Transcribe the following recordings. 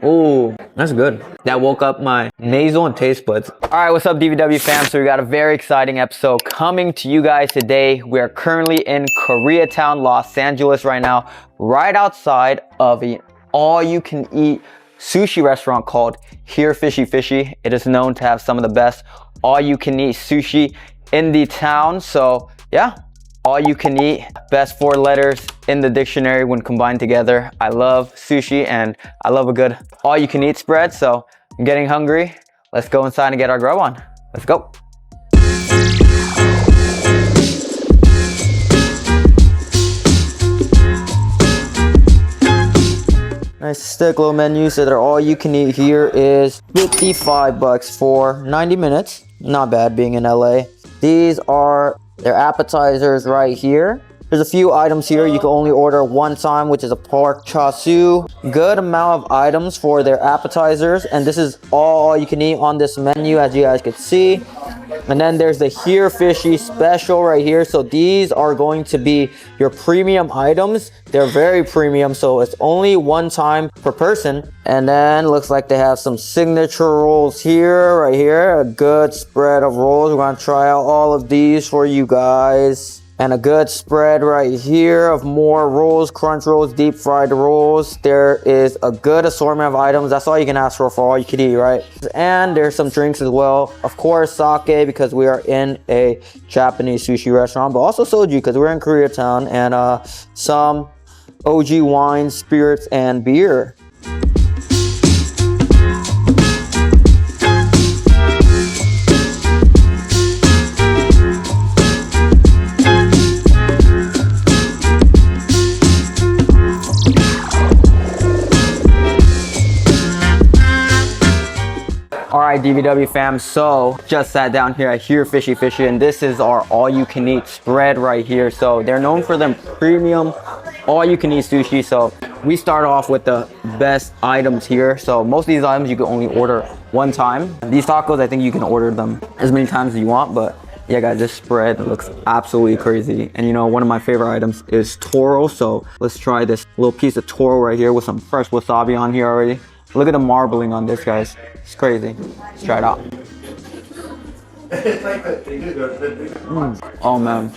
Ooh, that's good. That woke up my nasal and taste buds. All right, what's up, DVW fam? So we got a very exciting episode coming to you guys today. We are currently in Koreatown, Los Angeles right now, right outside of an all-you-can-eat sushi restaurant called Here Fishy Fishy. It is known to have some of the best all-you-can-eat sushi in the town. So yeah, all you can eat, best 4 letters in the dictionary when combined together. I love sushi and I love a good all you can eat spread. So I'm getting hungry. Let's go inside and get our grub on. Let's go. Nice thick little menu. So they're all you can eat here is $55 for 90 minutes. Not bad being in LA. These are their appetizers right here. There's a few items here you can only order one time, which is a pork chop suey. Good amount of items for their appetizers, and this is all you can eat on this menu, as you guys can see. And then there's the Here Fishy special right here. So these are going to be your premium items. They're very premium, so it's only one time per person. And then looks like they have some signature rolls here, right here. A good spread of rolls. We're gonna try out all of these for you guys. And a good spread right here of more rolls, crunch rolls, deep fried rolls. There is a good assortment of items. That's all you can ask for all you can eat, right? And there's some drinks as well. Of course, sake, because we are in a Japanese sushi restaurant, but also soju because we're in Koreatown, and some OG wine, spirits, and beer. Alright, DVW fam, so just sat down here at Here Fishy Fishy, and this is our all-you-can-eat spread right here. So they're known for them premium all-you-can-eat sushi. So we start off with the best items here. So most of these items you can only order one time. These tacos, I think you can order them as many times as you want, but yeah guys, this spread looks absolutely crazy. And you know, one of my favorite items is toro. So let's try this little piece of toro right here with some fresh wasabi on here already. Look at the marbling on this, guys. It's crazy. Let's try it out. Oh man,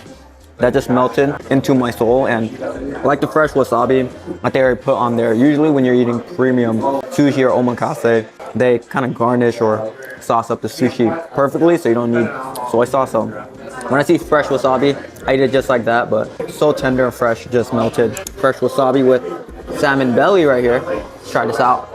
that just melted into my soul. And I like the fresh wasabi that they already put on there. Usually when you're eating premium sushi or omakase, they kind of garnish or sauce up the sushi perfectly, so you don't need soy sauce. So when I see fresh wasabi, I eat it just like that, but so tender and fresh, just melted. Fresh wasabi with salmon belly right here. Let's try this out.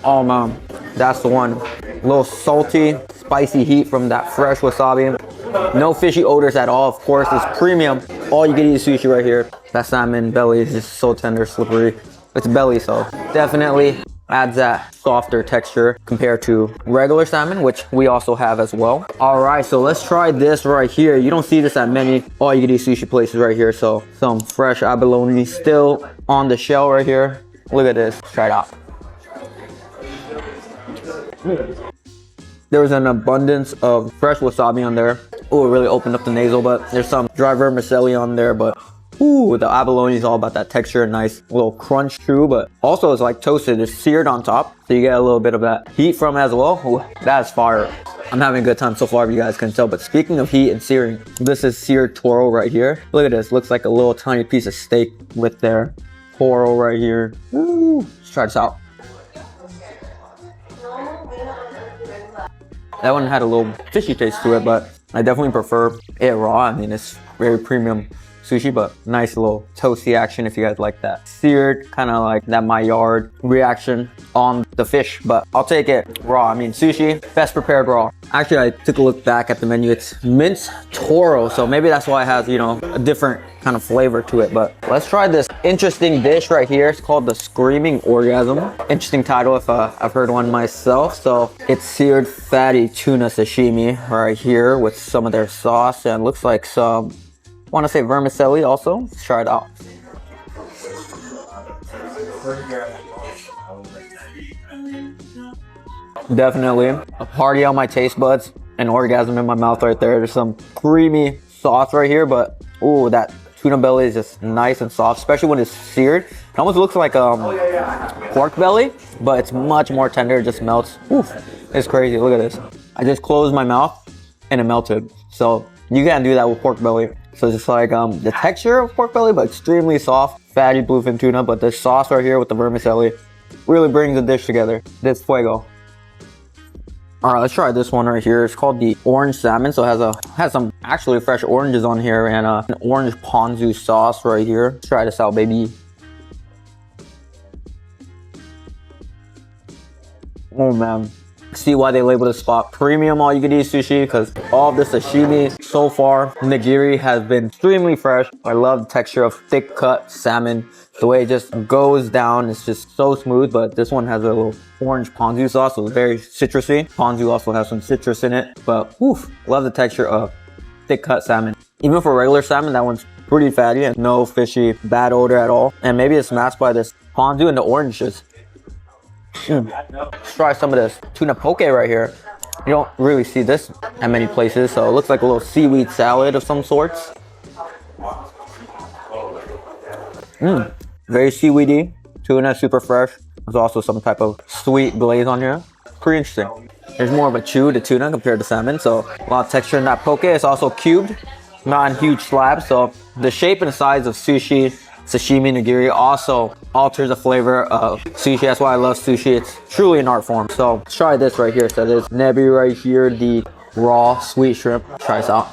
Oh man, that's the one. A little salty, spicy heat from that fresh wasabi. No fishy odors at all. Of course, it's premium. All you can eat sushi right here. That salmon belly is just so tender, slippery. It's belly, so definitely adds that softer texture compared to regular salmon, which we also have as well. All right, so let's try this right here. You don't see this at many all you can eat sushi places right here. So some fresh abalone still on the shell right here. Look at this. Let's try it out. There was an abundance of fresh wasabi on there. Oh, it really opened up the nasal, but there's some dry vermicelli on there, but ooh, the abalone is all about that texture, nice little crunch too, but also it's like toasted, it's seared on top, so you get a little bit of that heat from it as well. Ooh, that's fire. I'm having a good time so far, if you guys can tell. But speaking of heat and searing, this is seared toro right here. Look at this, looks like a little tiny piece of steak with their toro right here. Ooh, let's try this out. That one had a little fishy taste to it, but I definitely prefer it raw. I mean, it's very premium sushi, but nice little toasty action if you guys like that. Seared, kind of like that Maillard reaction on the fish, but I'll take it raw. I mean, sushi, best prepared raw. Actually, I took a look back at the menu. It's minced toro, so maybe that's why it has, you know, a different kind of flavor to it. But let's try this interesting dish right here. It's called the Screaming Orgasm. Interesting title if I've heard one myself. So it's seared fatty tuna sashimi right here with some of their sauce, and looks like some, I want to say vermicelli also. Let's try it out. Definitely a party on my taste buds, an orgasm in my mouth right there. There's some creamy sauce right here, but ooh, that tuna belly is just nice and soft, especially when it's seared. It almost looks like pork belly, but it's much more tender. It just melts. Oof, it's crazy. Look at this. I just closed my mouth and it melted. So you can't do that with pork belly. So it's just like the texture of pork belly, but extremely soft, fatty bluefin tuna. But this sauce right here with the vermicelli really brings the dish together. This fuego. All right, let's try this one right here. It's called the orange salmon. So it has some actually fresh oranges on here and an orange ponzu sauce right here. Let's try this out, baby. Oh man. See why they label this spot premium all you can eat sushi, because all of the sashimi so far, nigiri, has been extremely fresh. I love the texture of thick cut salmon. The way it just goes down, it's just so smooth. But this one has a little orange ponzu sauce, so it's very citrusy. Ponzu also has some citrus in it, but woof, love the texture of thick cut salmon. Even for regular salmon, that one's pretty fatty and no fishy bad odor at all. And maybe it's masked by this ponzu and the oranges. Let's try some of this tuna poke right here. You don't really see this at many places, so it looks like a little seaweed salad of some sorts. Very seaweedy. Tuna, super fresh. There's also some type of sweet glaze on here. Pretty interesting. There's more of a chew to tuna compared to salmon, so a lot of texture in that poke. It's also cubed, not in huge slabs, so the shape and size of sushi, sashimi, nigiri also alters the flavor of sushi. That's why I love sushi. It's truly an art form. So let's try this right here. So there's nebi right here, the raw sweet shrimp. Try this out.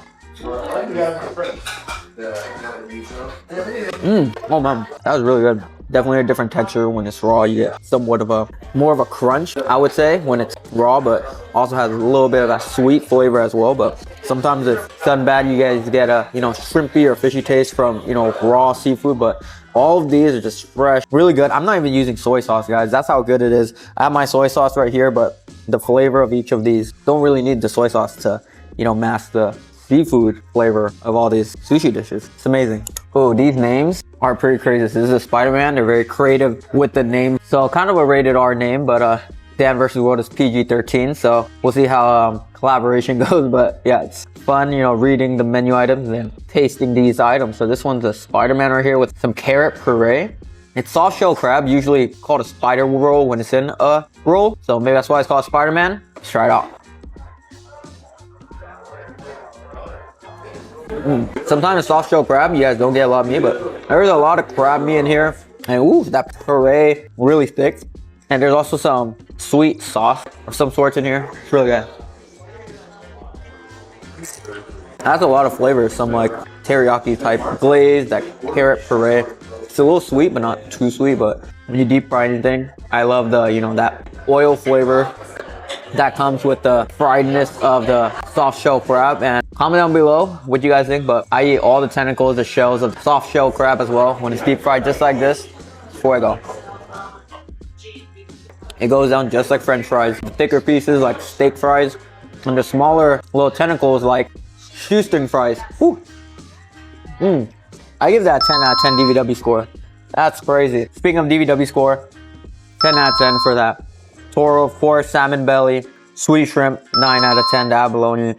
Oh man, that was really good. Definitely a different texture when it's raw. You get somewhat of more of a crunch, I would say, when it's raw, but also has a little bit of that sweet flavor as well. But sometimes if it's done bad, you guys get a shrimpy or fishy taste from raw seafood. But all of these are just fresh, really good. I'm not even using soy sauce, guys. That's how good it is. I have my soy sauce right here, but the flavor of each of these don't really need the soy sauce to mask the seafood flavor of all these sushi dishes. It's amazing. Oh, these names are pretty crazy. This is a Spider-Man. They're very creative with the name. So kind of a rated R name, but Dan vs. World is PG-13. So we'll see how collaboration goes. But yeah, it's fun, reading the menu items and tasting these items. So this one's a Spider-Man right here with some carrot puree. It's soft shell crab, usually called a spider roll when it's in a roll. So maybe that's why it's called Spider-Man. Let's try it out. Sometimes soft shell crab, you guys don't get a lot of meat, but there's a lot of crab meat in here. And ooh, that puree, really thick. And there's also some sweet sauce of some sorts in here. It's really good. That's a lot of flavors. Some like teriyaki type glaze, that carrot puree. It's a little sweet, but not too sweet. But when you deep fry anything, I love the, that oil flavor that comes with the friedness of the soft shell crab. And comment down below what you guys think, but I eat all the tentacles, the shells of soft shell crab as well when it's deep fried just like this. Fuego. It goes down just like French fries. The thicker pieces like steak fries, and the smaller little tentacles like shoestring fries. Whew. I give that 10 out of 10 DVW score. That's crazy. Speaking of DVW score, 10 out of 10 for that. Toro, 4 salmon belly, sweet shrimp, 9 out of 10, the abalone,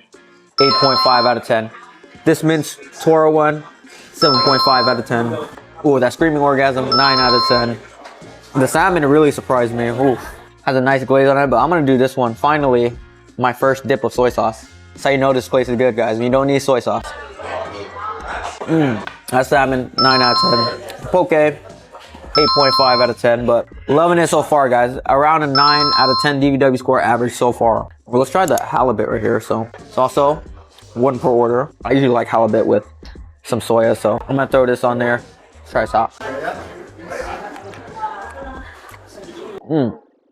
8.5 out of 10. This minced Toro one, 7.5 out of 10. Ooh, that screaming orgasm, 9 out of 10. The salmon really surprised me. Ooh, has a nice glaze on it, but I'm gonna do this one. Finally, my first dip of soy sauce. That's how you know this place is good, guys. You don't need soy sauce. That salmon, 9 out of 10. Poke, 8.5 out of 10, but loving it so far, guys. Around a 9 out of 10 DVW score average so far. Well, let's try the halibut right here. So it's also one per order. I usually like halibut with some soya, so I'm gonna throw this on there. Let's try this out.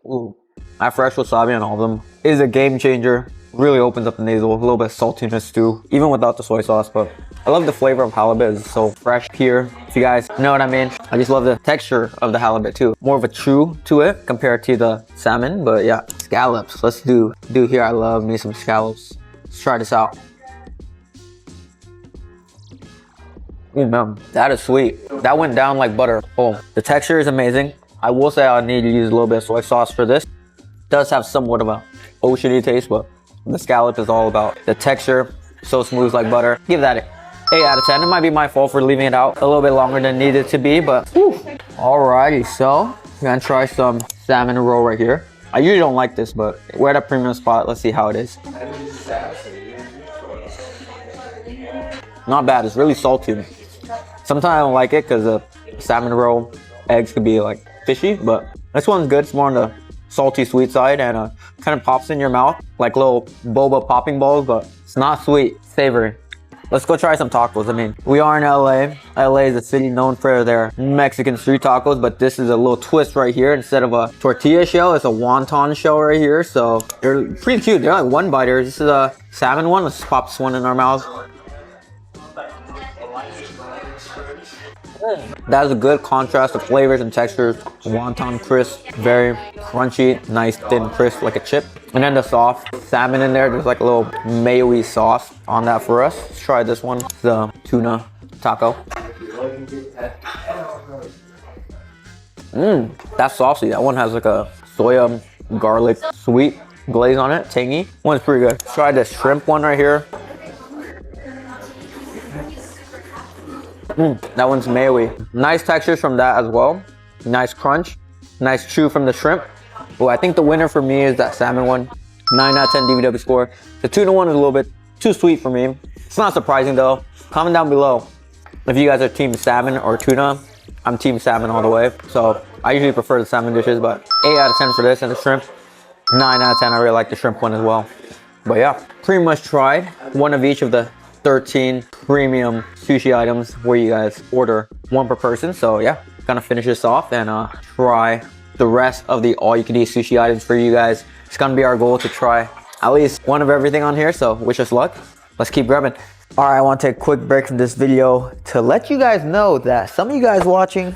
Ooh, that fresh wasabi on all of them is a game changer. Really opens up the nasal, a little bit of saltiness too, even without the soy sauce. But I love the flavor of halibut. It's so fresh, pure, if you guys know what I mean. I just love the texture of the halibut too. More of a chew to it compared to the salmon. But yeah, scallops. Let's do here. I love me some scallops. Let's try this out. Man, that is sweet. That went down like butter. Oh, the texture is amazing. I will say I need to use a little bit of soy sauce for this. It does have somewhat of a oceany taste, but the scallop is all about the texture. So smooth like butter. Give that 8 out of 10. It might be my fault for leaving it out a little bit longer than needed to be, but whew. Alrighty, so we're gonna try some salmon roll right here. I usually don't like this, but we're at a premium spot. Let's see how it is. Not bad. It's really salty. Sometimes I don't like it because the salmon roll eggs could be like fishy, but this one's good. It's more on the salty sweet side and kind of pops in your mouth like little boba popping balls, but it's not sweet, savory. Let's go try some tacos. I mean, we are in LA. LA is a city known for their Mexican street tacos, but this is a little twist right here. Instead of a tortilla shell, it's a wonton shell right here. So they're pretty cute. They're like one biters. This is a salmon one. Let's pop this one in our mouths. That is a good contrast of flavors and textures. Wonton crisp, very crunchy, nice thin crisp like a chip. And then the soft salmon in there, there's like a little mayo-y sauce on that for us. Let's try this one, the tuna taco. That's saucy. That one has like a soya garlic sweet glaze on it, tangy. One's pretty good. Let's try this shrimp one right here. That one's mayo-y. Nice textures from that as well. Nice crunch. Nice chew from the shrimp. Well, I think the winner for me is that salmon one. 9 out of 10 DVW score. The tuna one is a little bit too sweet for me. It's not surprising though. Comment down below if you guys are team salmon or tuna. I'm team salmon all the way. So I usually prefer the salmon dishes, but 8 out of 10 for this and the shrimp. 9 out of 10. I really like the shrimp one as well. But yeah, pretty much tried one of each of the 13 premium sushi items where you guys order one per person. So yeah, gonna finish this off and try the rest of the all-you-can-eat sushi items for you guys. It's gonna be our goal to try at least one of everything on here, so wish us luck. Let's keep grabbing. All right, I want to take a quick break from this video to let you guys know that some of you guys watching,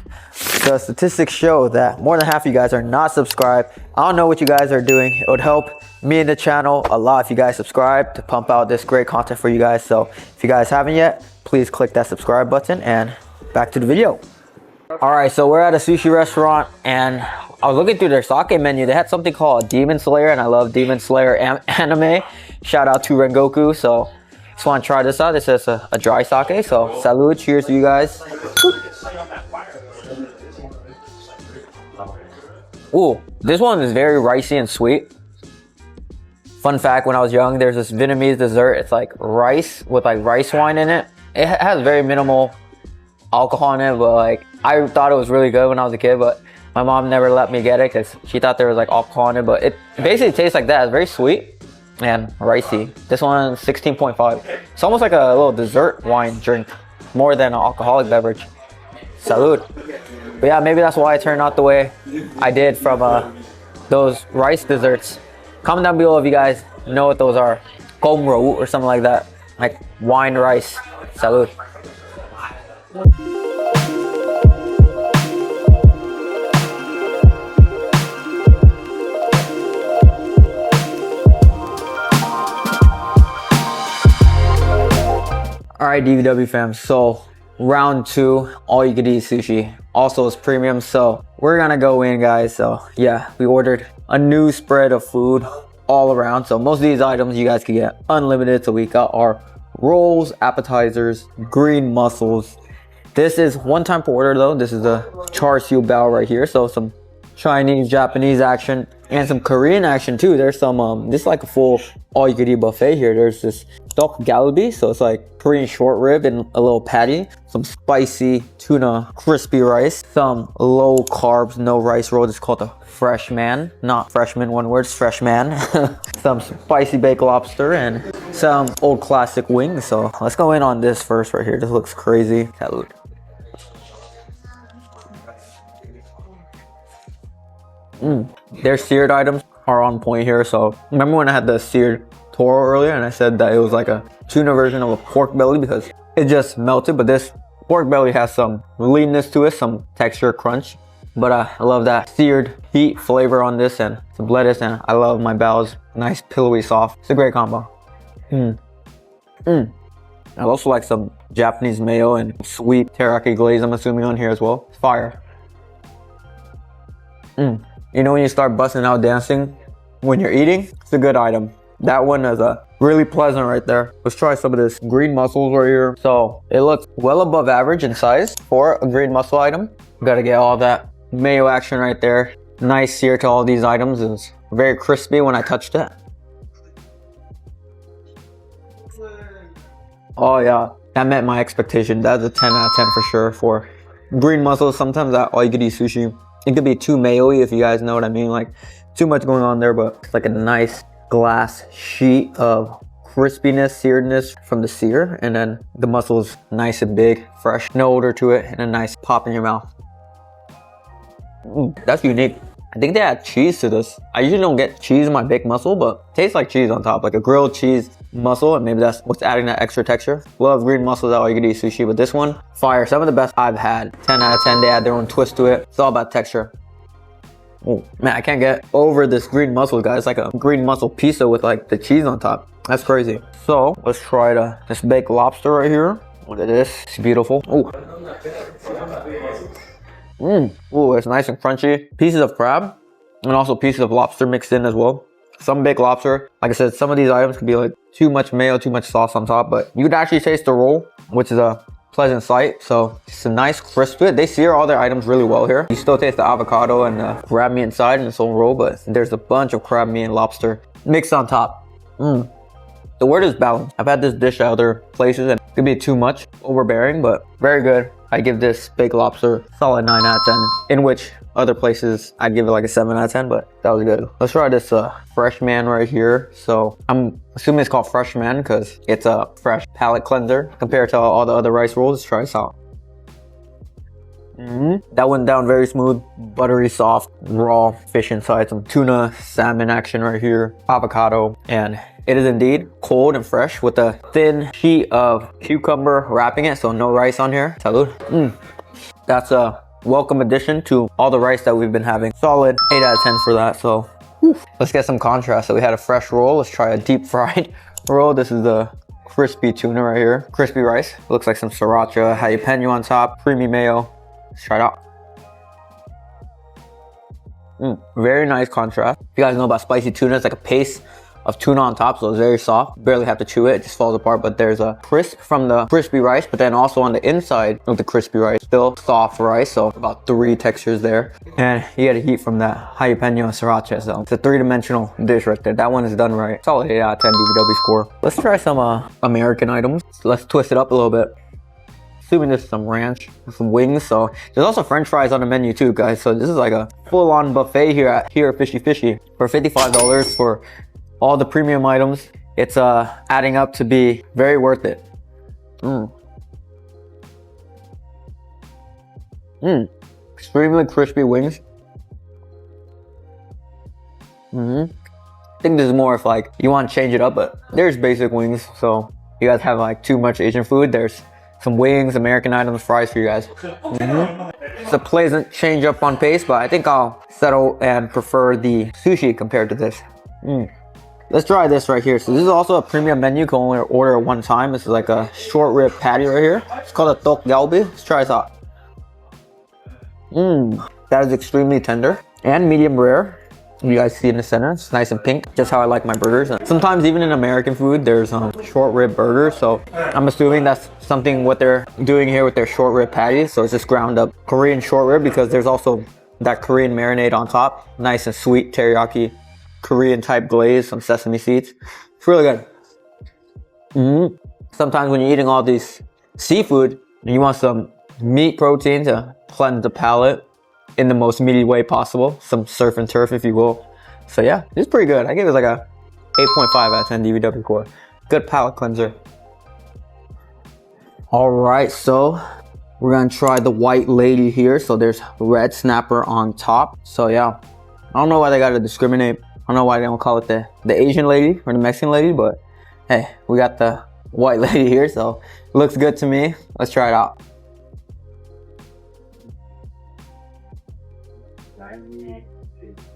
the statistics show that more than half of you guys are not subscribed. I don't know what you guys are doing. It would help me and the channel a lot if you guys subscribe to pump out this great content for you guys. So if you guys haven't yet, please click that subscribe button and back to the video. All right, so we're at a sushi restaurant and I was looking through their sake menu. They had something called Demon Slayer, and I love Demon Slayer anime. Shout out to Rengoku. So just want to try this out. This is a dry sake. So salud, cheers to you guys. Ooh, this one is very ricey and sweet. Fun fact, when I was young, there's this Vietnamese dessert. It's like rice with like rice wine in it. It has very minimal alcohol in it, but like I thought it was really good when I was a kid, but my mom never let me get it because she thought there was like alcohol in it, but it basically tastes like that. It's very sweet and ricey. This one 16.5. It's almost like a little dessert wine drink more than an alcoholic beverage. Salud. But yeah, maybe that's why it turned out the way I did from those rice desserts. Comment down below if you guys know what those are. Komro or something like that. Like wine rice. Salud. Alright, DVW fam, so round 2, all you could eat sushi. Also is premium, so we're gonna go in, guys. So yeah, we ordered a new spread of food all around. So most of these items you guys can get unlimited. So we got our rolls, appetizers, green mussels. This is one time per order though. This is a char siu bao right here. So some Chinese, Japanese action and some Korean action too. There's some this is like a full all you could eat buffet here. There's this tteok galbi, so it's like Korean short rib and a little patty, some spicy tuna crispy rice, some low carbs no rice roll. It's called the fresh man, not freshman, one word, it's fresh man. Some spicy baked lobster and some old classic wings. So let's go in on this first right here. This looks crazy. Salud. Their seared items are on point here. So remember when I had the seared toro earlier and I said that it was like a tuna version of a pork belly because it just melted, but this pork belly has some leanness to it, some texture crunch. But I love that seared heat flavor on this and some lettuce, and I love my bao's nice pillowy soft. It's a great combo. I also like some Japanese mayo and sweet teriyaki glaze, I'm assuming, on here as well. It's fire. You know when you start busting out dancing when you're eating? It's a good item. That one is a Really pleasant right there. Let's try some of this green mussels right here. So it looks well above average in size for a green mussel item. Gotta get all that mayo action right there. Nice sear to all these items. It's very crispy when I touched it. Oh yeah, that met my expectation. That's a 10 out of 10 for sure for green mussels. Sometimes that all you could eat sushi, it could be too mayo-y, if you guys know what I mean. Like too much going on there, but it's like a nice glass sheet of crispiness, searedness from the sear, and then the mussel's nice and big, fresh, no odor to it, and a nice pop in your mouth. That's unique. I think they add cheese to this. I usually don't get cheese in my baked mussel, but it tastes like cheese on top, like a grilled cheese mussel, and maybe that's what's adding that extra texture. Love green mussels, that all you can eat sushi, but this one, fire. Some of the best I've had. 10 out of 10. They add their own twist to it. It's all about texture. Oh man, I can't get over this green mussel, guys. It's like a green mussel pizza with like the cheese on top. That's crazy. So let's try this baked lobster right here. Look at this. It's beautiful. Oh. Ooh, it's nice and crunchy. Pieces of crab and also pieces of lobster mixed in as well. Some baked lobster. Like I said, some of these items could be like too much mayo, too much sauce on top, but you could actually taste the roll, which is a pleasant sight. So it's a nice crisp to it. They sear all their items really well here. You still taste the avocado and the crab meat inside in its own roll, but there's a bunch of crab meat and lobster mixed on top. The word is balance. I've had this dish at other places and it could be too much, overbearing, but very good. I give this baked lobster solid 9 out of 10, in which other places I'd give it like a 7 out of 10, but that was good. Let's try this fresh man right here. So I'm assuming it's called fresh man because it's a fresh palate cleanser compared to all the other rice rolls. Let's try this out. That went down very smooth, buttery, soft, raw fish inside, some tuna, salmon action right here, avocado, and it is indeed cold and fresh with a thin sheet of cucumber wrapping it, so no rice on here. Salud. That's a welcome addition to all the rice that we've been having. Solid 8 out of 10 for that. So let's get some contrast. So we had a fresh roll. Let's try a deep fried roll. This is the crispy tuna right here. Crispy rice. Looks like some sriracha, jalapeno on top, creamy mayo. Let's try it out. Very nice contrast. If you guys know about spicy tuna, it's like a paste of tuna on top, so it's very soft. Barely have to chew it, it just falls apart, but there's a crisp from the crispy rice, but then also on the inside of the crispy rice, still soft rice, so about 3 textures there. And you get a heat from that jalapeno and sriracha, so it's a 3-dimensional dish right there. That one is done right. Solid 8 out of 10 DBW score. Let's try some American items. Let's twist it up a little bit. Assuming there's some ranch, some wings, so there's also french fries on the menu too, guys. So this is like a full-on buffet here at Fishy Fishy for $55 for all the premium items. It's adding up to be very worth it. Extremely crispy wings. I think this is more if like you want to change it up, but there's basic wings, so you guys have like too much Asian food, there's some wings, American items, fries for you guys. It's a pleasant change up on pace, but I think I'll settle and prefer the sushi compared to this. Let's try this right here. So this is also a premium menu. You can only order it one time. This is like a short rib patty right here. It's called a tteok galbi. Let's try this out. That is extremely tender and medium rare. You guys see in the center, it's nice and pink, just how I like my burgers. And sometimes even in American food, there's short rib burgers. So I'm assuming that's something what they're doing here with their short rib patties. So it's just ground up Korean short rib because there's also that Korean marinade on top. Nice and sweet teriyaki, Korean type glaze, some sesame seeds. It's really good. Sometimes when you're eating all these seafood, and you want some meat protein to cleanse the palate in the most meaty way possible, some surf and turf if you will. So yeah, it's pretty good. I give it like a 8.5 out of 10 DBW core. Good palate cleanser. All right, so we're gonna try the white lady here. So there's red snapper on top. So yeah, I don't know why they gotta discriminate. I don't know why they don't call it the Asian lady or the Mexican lady, but hey, we got the white lady here, so it looks good to me. Let's try it out.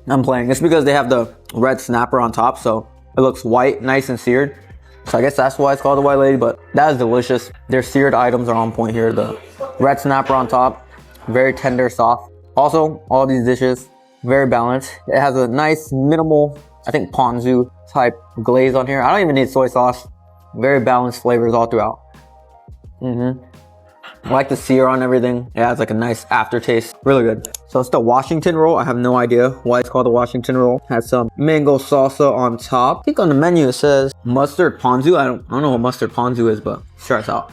I'm playing. It's because they have the red snapper on top, so it looks white, nice and seared. So I guess that's why it's called the white lady, but that is delicious. Their seared items are on point here. The red snapper on top, very tender, soft. Also, all these dishes very balanced. It has a nice minimal, I think, ponzu type glaze on here. I don't even need soy sauce. Very balanced flavors all throughout. I like the sear on everything. It has like a nice aftertaste. Really good. So it's the Washington roll. I have no idea why it's called the Washington roll. Has some mango salsa on top. I think on the menu it says mustard ponzu. I don't know what mustard ponzu is, but let's try this out.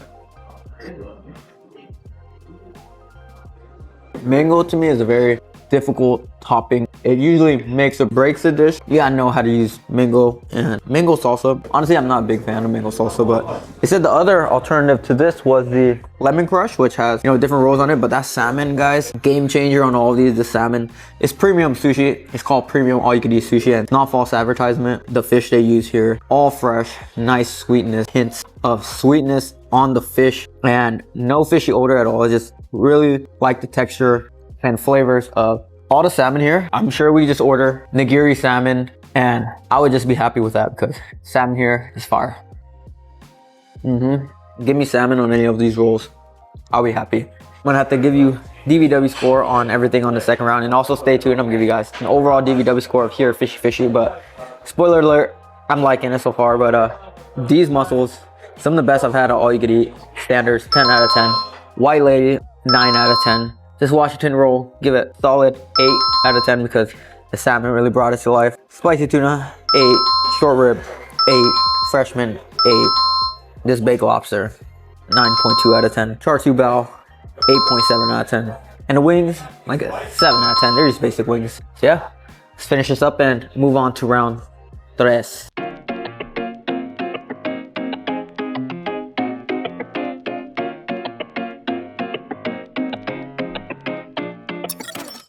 Mango to me is a very difficult topping. It usually makes or breaks a dish. You gotta know how to use mango and mango salsa. Honestly, I'm not a big fan of mango salsa, but they said the other alternative to this was the lemon crush, which has, you know, different rolls on it. But that salmon, guys, game changer on all of these. The salmon is premium sushi. It's called premium all you can eat sushi, and not false advertisement. The fish they use here, all fresh, nice sweetness, hints of sweetness on the fish, and no fishy odor at all. I just really like the texture and flavors of all the salmon here. I'm sure we just order nigiri salmon and I would just be happy with that because salmon here is fire. Give me salmon on any of these rolls, I'll be happy. I'm gonna have to give you DVW score on everything on the second round, and also stay tuned. I'm gonna give you guys an overall DVW score of here at Fishy Fishy, but spoiler alert, I'm liking it so far. But these mussels, some of the best I've had at all you could eat. Standards, 10 out of 10. White Lady, 9 out of 10. This Washington roll, give it solid 8 out of 10 because the salmon really brought it to life. Spicy tuna, 8. Short rib, 8. Freshman, 8. This baked lobster, 9.2 out of 10. Char siu bao, 8.7 out of 10. And the wings, like a 7 out of 10. They're just basic wings. So yeah, let's finish this up and move on to round 3.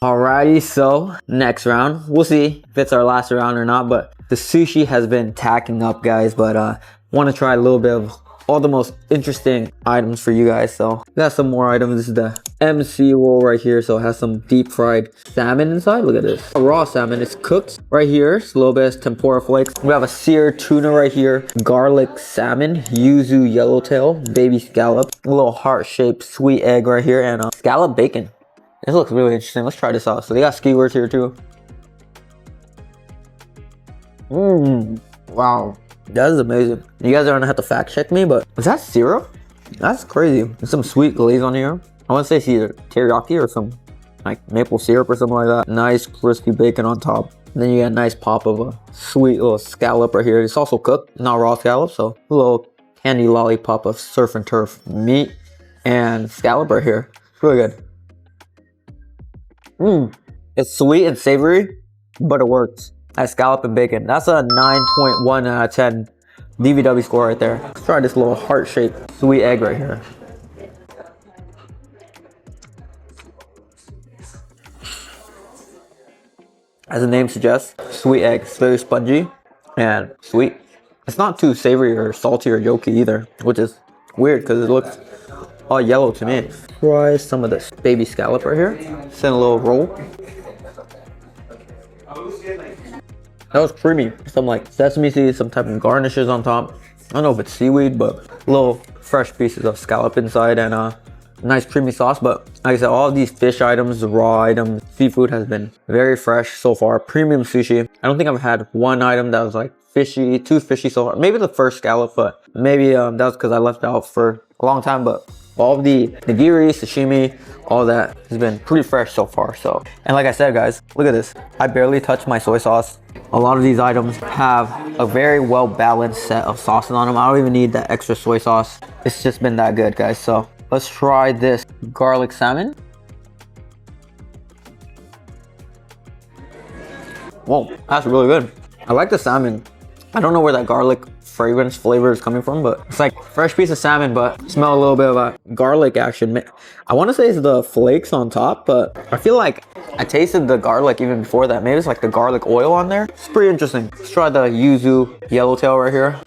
Alrighty, so next round. We'll see if it's our last round or not, but the sushi has been tacking up, guys. But want to try a little bit of all the most interesting items for you guys. So we got some more items. This is the MC roll right here. So it has some deep fried salmon inside. Look at this. Raw salmon. It's cooked right here. It's a little bit of tempura flakes. We have a seared tuna right here. Garlic salmon. Yuzu yellowtail. Baby scallops. A little heart-shaped sweet egg right here. And scallop bacon. This looks really interesting. Let's try this out. So they got skewers here too. Wow. That is amazing. You guys are gonna have to fact check me, but is that syrup? That's crazy. There's some sweet glaze on here. I want to say it's either teriyaki or some like maple syrup or something like that. Nice crispy bacon on top. And then you get a nice pop of a sweet little scallop right here. It's also cooked, not raw scallop. So a little candy lollipop of surf and turf meat and scallop right here. It's really good. It's sweet and savory, but it works. That scallop and bacon. That's a 9.1 out of 10 DVW score right there. Let's try this little heart-shaped sweet egg right here. As the name suggests, sweet egg. It's very spongy and sweet. It's not too savory or salty or yolky either, which is weird because it looks all yellow to me. Try some of this baby scallop right here. Send a little roll. That was creamy. Some like sesame seeds, some type of garnishes on top. I don't know if it's seaweed, but little fresh pieces of scallop inside and nice creamy sauce. But like I said, all of these fish items, the raw items, seafood has been very fresh so far. Premium sushi. I don't think I've had one item that was like fishy, too fishy so far. Maybe the first scallop, but maybe that was because I left it out for a long time. But all of the nigiri, sashimi, all that has been pretty fresh so far. So, and like I said, guys, look at this. I barely touched my soy sauce. A lot of these items have a very well balanced set of sauces on them. I don't even need that extra soy sauce. It's just been that good, guys. So let's try this garlic salmon. Whoa, that's really good. I like the salmon. I don't know where that garlic fragrance flavor is coming from, but it's like fresh piece of salmon, but smell a little bit of a garlic action. I want to say it's the flakes on top, but I feel like I tasted the garlic even before that. Maybe it's like the garlic oil on there. It's pretty interesting. Let's try the yuzu yellowtail right here.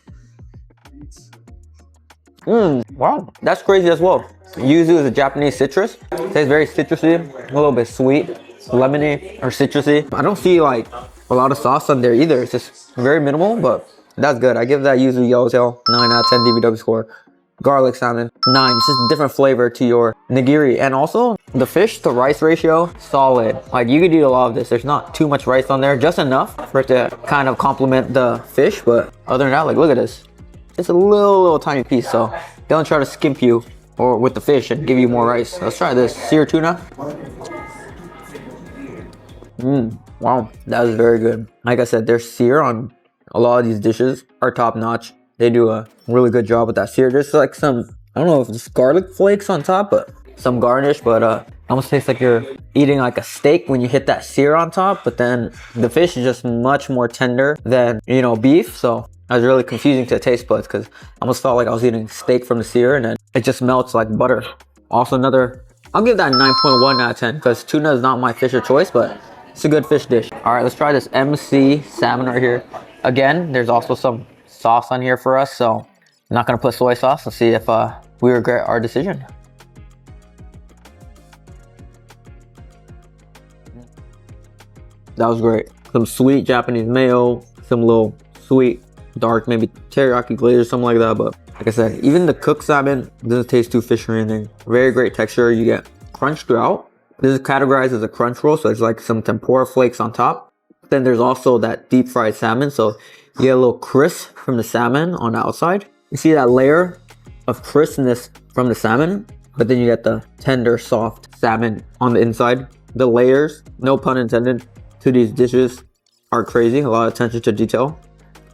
Wow, that's crazy as well. Yuzu is a Japanese citrus. It tastes very citrusy, a little bit sweet, lemony or citrusy. I don't see like a lot of sauce on there either. It's just very minimal, but that's good. I give that yuzu yellowtail 9 out of 10 DVW score. garlic salmon, 9. It's just a different flavor to your nigiri. And also the fish to rice ratio, solid. Like you could eat a lot of this. There's not too much rice on there, just enough for it to kind of complement the fish. But other than that, like look at this. It's a little tiny piece, so they don't try to skimp you or with the fish and give you more rice. Let's try this seared tuna. Wow, that was very good. Like I said, their sear on a lot of these dishes are top notch. They do a really good job with that sear. There's like some, I don't know if it's garlic flakes on top, but some garnish, but almost tastes like you're eating like a steak when you hit that sear on top. But then the fish is just much more tender than, you know, beef. So that was really confusing to the taste buds because I almost felt like I was eating steak from the sear and then it just melts like butter. Also another, I'll give that 9.1 out of 10 because tuna is not my fish of choice, but it's a good fish dish. All right, let's try this MC salmon right here. Again, there's also some sauce on here for us, so I'm not gonna put soy sauce. Let's see if we regret our decision. That was great. Some sweet Japanese mayo, some little sweet, dark, maybe teriyaki glaze or something like that. But like I said, even the cooked salmon doesn't taste too fishy or anything. Very great texture. You get crunch throughout. This is categorized as a crunch roll, so it's like some tempura flakes on top. Then there's also that deep fried salmon, so you get a little crisp from the salmon on the outside. You see that layer of crispness from the salmon, but then you get the tender, soft salmon on the inside. The layers, no pun intended, to these dishes are crazy. A lot of attention to detail.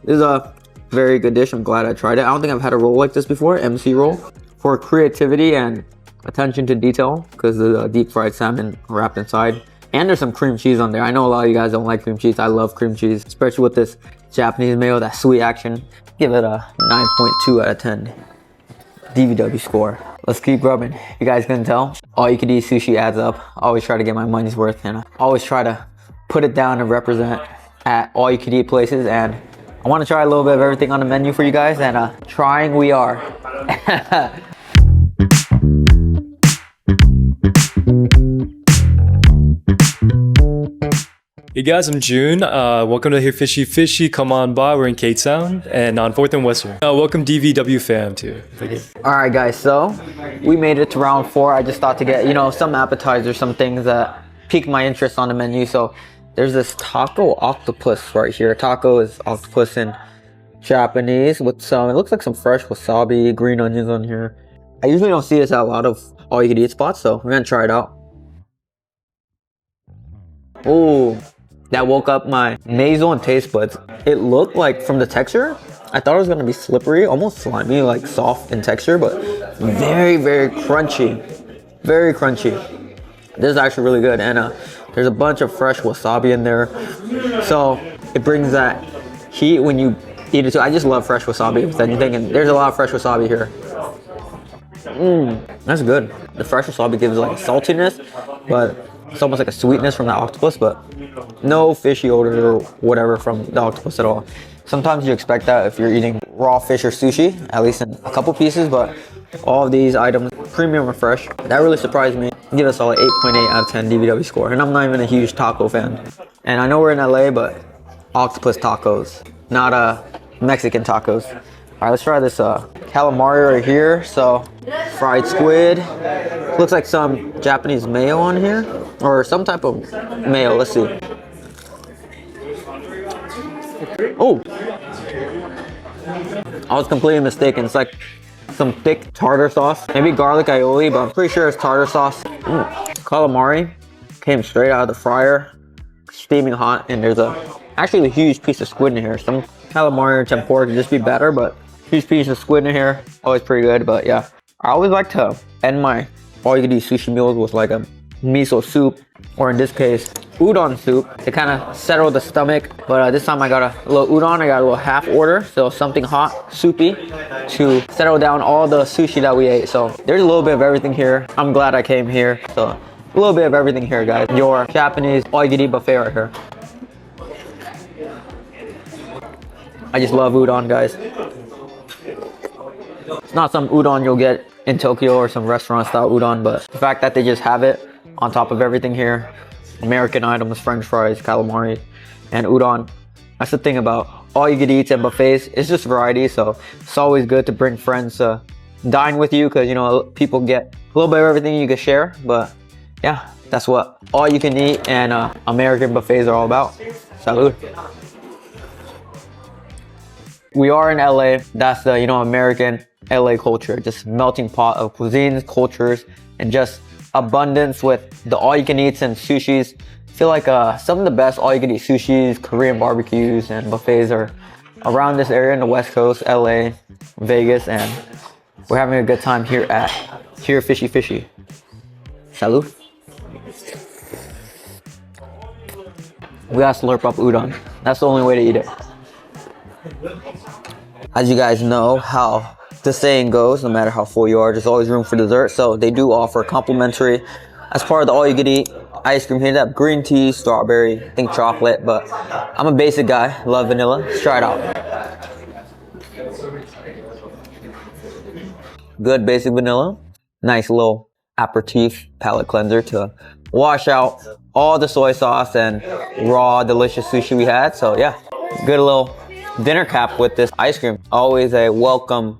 This is a very good dish. I'm glad I tried it. I don't think I've had a roll like this before, MC roll. For creativity and attention to detail, because of the deep fried salmon wrapped inside. And there's some cream cheese on there. I know a lot of you guys don't like cream cheese. I love cream cheese, especially with this Japanese mayo, that sweet action. Give it a 9.2 out of 10 DVW score. Let's keep grubbing. You guys can tell, all you can eat sushi adds up. I always try to get my money's worth, and I always try to put it down and represent at all you can eat places. And I want to try a little bit of everything on the menu for you guys, and trying we are. Hey guys, I'm June. Welcome to Fishy Fishy. Come on by. We're in Koreatown and on 4th and Western. Welcome DVW fam too. All right, guys. So we made it to round 4. I just thought to get, you know, some appetizers, some things that piqued my interest on the menu. So there's this taco octopus right here. Taco is octopus in Japanese with some, it looks like some fresh wasabi, green onions on here. I usually don't see this at a lot of all you can eat spots, so we're gonna try it out. Oh, that woke up my nasal and taste buds. It looked like, from the texture, I thought it was gonna be slippery, almost slimy, like soft in texture, but very, very crunchy. Very crunchy. This is actually really good, and there's a bunch of fresh wasabi in there, so it brings that heat when you eat it too. I just love fresh wasabi with anything, and there's a lot of fresh wasabi here. That's good. The fresh wasabi gives like a saltiness, but it's almost like a sweetness from the octopus, but no fishy odor or whatever from the octopus at all. Sometimes you expect that if you're eating raw fish or sushi, at least in a couple pieces, but all of these items, premium and fresh. That really surprised me. Give us all an 8.8 out of 10 DVW score. And I'm not even a huge taco fan. And I know we're in LA, but octopus tacos, not Mexican tacos. All right, let's try this calamari right here. So fried squid. Looks like some Japanese mayo on here, or some type of mayo. Let's see. Oh, I was completely mistaken. It's like some thick tartar sauce, maybe garlic aioli, but I'm pretty sure it's tartar sauce. Calamari came straight out of the fryer, steaming hot, and there's actually a huge piece of squid in here. Some calamari or tempura could just be better, but huge piece of squid in here, always pretty good. But yeah, I always like to end my all you can eat sushi meals with like a miso soup, or in this case, udon soup to kind of settle the stomach. But this time I got a little udon, I got a little half order, so something hot, soupy, to settle down all the sushi that we ate. So there's a little bit of everything here. I'm glad I came here. So a little bit of everything here, guys. Your Japanese all you can eat buffet right here. I just love udon, guys. It's not some udon you'll get in Tokyo or some restaurant style udon, but the fact that they just have it on top of everything here, American items, french fries, calamari, and udon. That's the thing about all you can eat and buffets. It's just variety, so it's always good to bring friends to dine with you because, you know, people get a little bit of everything you can share. But yeah, that's what all you can eat and American buffets are all about. Salud. We are in LA. That's the, you know, American LA culture, just melting pot of cuisines, cultures, and just abundance with the all you can eats and sushis. I feel like some of the best all you can eat sushis, Korean barbecues, and buffets are around this area in the West Coast, LA, Vegas, and we're having a good time here at Fishy Fishy. Salud. We gotta slurp up udon. That's the only way to eat it. As you guys know how the saying goes, no matter how full you are, there's always room for dessert. So they do offer complimentary, as part of the all you can eat ice cream here, that green tea, strawberry, I think chocolate, but I'm a basic guy, love vanilla. Let's try it out. Good basic vanilla. Nice little aperitif palate cleanser to wash out all the soy sauce and raw delicious sushi we had. So yeah, good little dinner cap with this ice cream. Always a welcome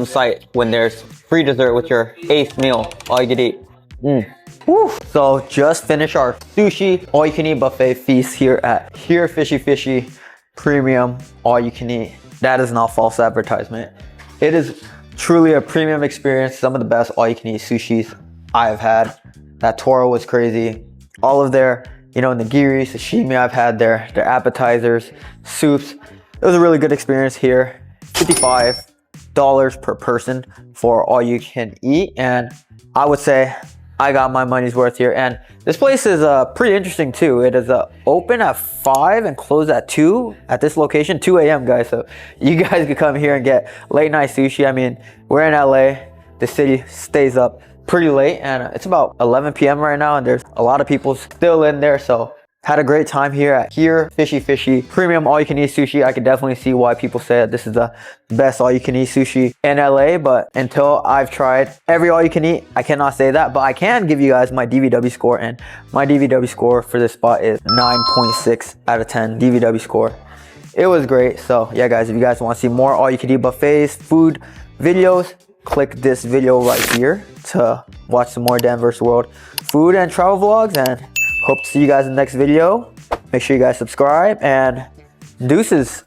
sight when there's free dessert with your 8th meal, all you can eat. Woo. So just finished our sushi all you can eat buffet feast here at Fishy Fishy Premium all you can eat. That is not false advertisement. It is truly a premium experience. Some of the best all you can eat sushis I have had. That toro was crazy. All of their, you know, nigiri, sashimi I've had, their appetizers, soups. It was a really good experience here. $55 per person for all you can eat, and I would say I got my money's worth here. And this place is pretty interesting too. It is open at 5 and closed at 2 at this location, 2 a.m. guys. So you guys could come here and get late night sushi. I mean, we're in LA. The city stays up pretty late, and it's about 11 p.m. right now, and there's a lot of people still in there. So had a great time here at Fishy Fishy Premium all you can eat sushi. I could definitely see why people say that this is the best all you can eat sushi in LA, but until I've tried every all you can eat, I cannot say that. But I can give you guys my DVW score, and my DVW score for this spot is 9.6 out of 10 DVW score. It was great. So yeah guys, if you guys want to see more all you can eat buffets, food videos, click this video right here to watch some more Danvers World food and travel vlogs, and hope to see you guys in the next video. Make sure you guys subscribe, and deuces.